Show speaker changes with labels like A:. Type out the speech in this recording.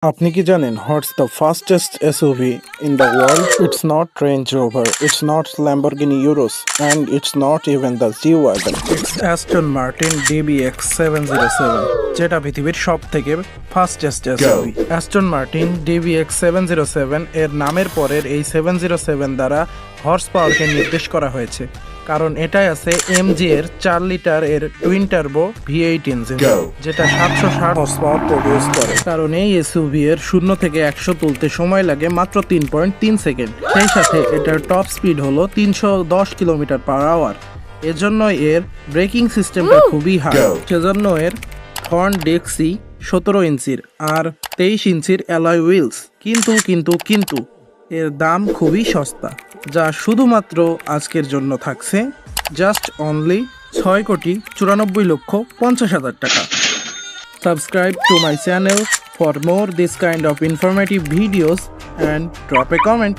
A: আপনি কি জানেন what's the fastest SUV in the world? It's not range rover, it's not Lamborghini euros, and it's not even the G wagon. It's Aston Martin DBX 707, যেটা পৃথিবীর সব থেকে fastest SUV. Aston Martin DBX 707 এর নামের পরের এই 707 দ্বারা horse পাওয়ারকে নির্দেশ করা হয়েছে, কারণ এটাই আছে MG এর 4 লিটার এর টুইন টার্বো V8 ইঞ্জিন, যেটা 760 হর্স পাওয়ার প্রডিউস করে। কারণ এই এসইউভি এর 0 থেকে 100 তুলতে সময় লাগে মাত্র 3.3 সেকেন্ড। সেই সাথে এটার টপ স্পিড হলো 310 কিলোমিটার পার আওয়ার। এজন্য এর ব্রেকিং সিস্টেমটা খুবই হাই। সেজন্য এর ফ্রন্ট ডেক্সি 17 ইঞ্চির আর 23 ইঞ্চির অ্যালয় হুইলস। কিন্তু এর দাম খুবই সস্তা, যা শুধুমাত্র আজকের জন্য থাকছে জাস্ট অনলি 6,94,50,000 টাকা। Subscribe to my channel for more this kind of informative videos and drop a comment.